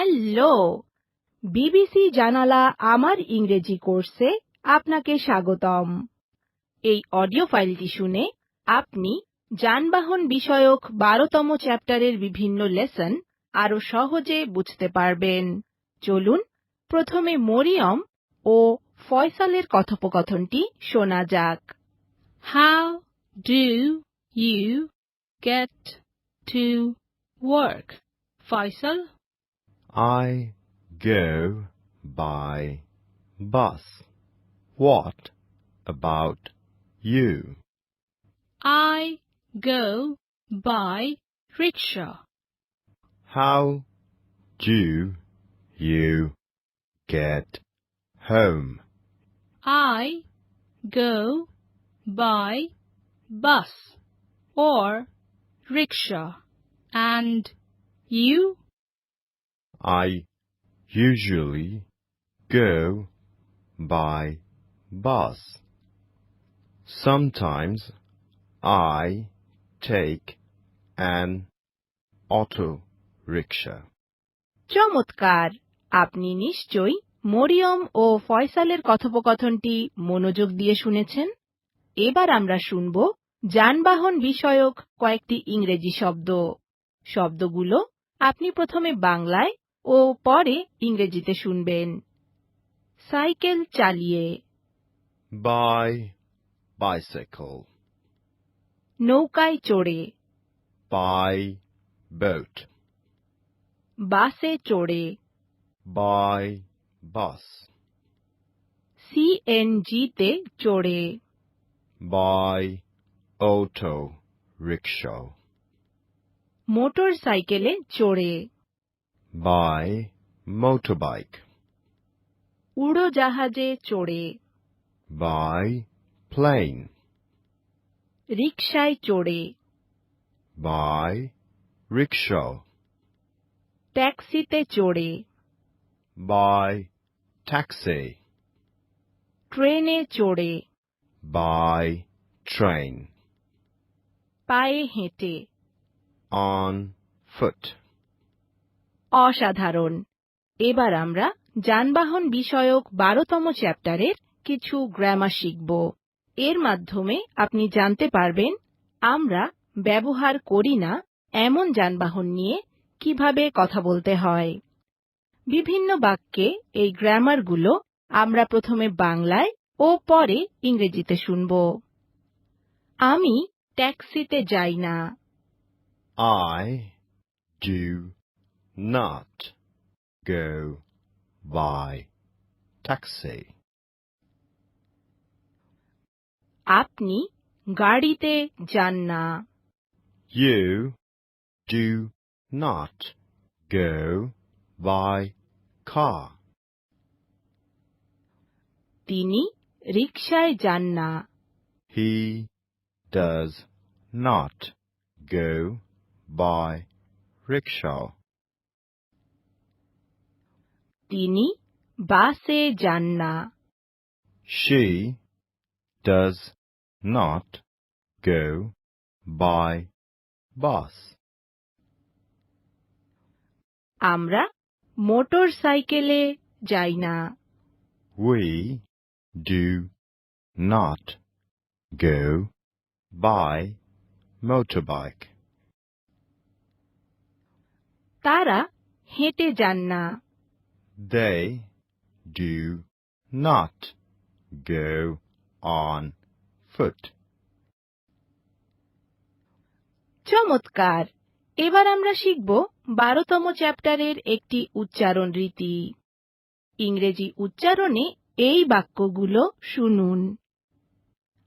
Hello, BBC জানালা আমার ইংরেজি কোর্সে আপনাকে স্বাগতম। এই অডিও ফাইলটি শুনে আপনি যানবাহন বিষয়ক 12তম চ্যাপ্টারের বিভিন্ন লেসন আরো সহজে বুঝতে পারবেন। চলুন প্রথমে মরিয়ম ও ফয়সালের কথোপকথনটি শোনা যাক। How do you get to work, Faisal? I go by bus. What about you? I go by rickshaw. How do you get home? I go by bus or rickshaw. And you? I usually go by bus. Sometimes I take an auto rickshaw. চমৎকার! আপনি নিশ্চয়ই মরিয়ম ও ফয়সালের কথোপকথনটি মনোযোগ দিয়ে শুনেছেন। এবার আমরা শুনব যানবাহন বিষয়ক কয়েকটি ইংরেজি শব্দ। শব্দগুলো আপনি প্রথমে বাংলায় ও পরে ইংরেজিতে শুনবেন। সাইকেল চালিয়ে, By bicycle. নৌকায় চড়ে, By boat. বাসে চড়ে, By bus. সিএনজিতে চড়ে, By auto rickshaw. মোটর সাইকেলে চড়ে, By motorbike. উড়োজাহাজে চড়ে, By plane. রিকশায় চড়ে, By rickshaw. ট্যাক্সিতে চড়ে, By taxi. ট্রেনে চড়ে, By train. পায়ে হেঁটে। On foot. অসাধারণ! এবার আমরা যানবাহন বিষয়ক 12তম চ্যাপ্টারের কিছু গ্রামার শিখব। এর মাধ্যমে আপনি জানতে পারবেন আমরা ব্যবহার করি না এমন যানবাহন নিয়ে কিভাবে কথা বলতে হয়। বিভিন্ন বাক্যে এই গ্রামারগুলো আমরা প্রথমে বাংলায় ও পরে ইংরেজিতে শুনব। আমি ট্যাক্সিতে যাই না। I do not go by taxi. আপনি গাড়িতে যান না। You do not go by car. তিনি রিকশায় যান না। He does not go by rickshaw. তিনি বাসে যান না। She does not go by bus. আমরা মোটর সাইকেলে যাই না। We do not go by motorbike. তারা হেঁটে যান না। They do not go on foot. চমৎকার! এবার আমরা শিখব 12তম চ্যাপ্টারের একটি উচ্চারণ রীতি। ইংরেজি উচ্চারণে এই বাক্যগুলো শুনুন।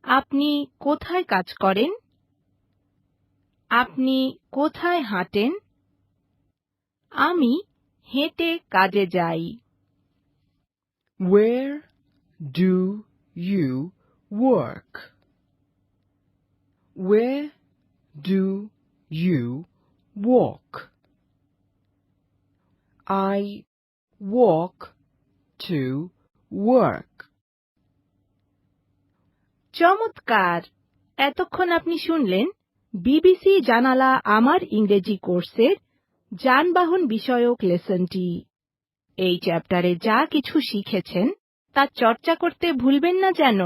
আপনি কোথায় কাজ করেন? আপনি কোথায় হাঁটেন? আমি হেঁটে কাজে যাই। Where do you work? Where do you walk? I walk to work. চমৎকার! এতক্ষণ আপনি শুনলেন বিবিসি জানালা আমার ইংরেজি কোর্সের যানবাহন বিষয়ক লেসনটি। এই চ্যাপ্টারে যা কিছু শিখেছেন তা চর্চা করতে ভুলবেন না যেন।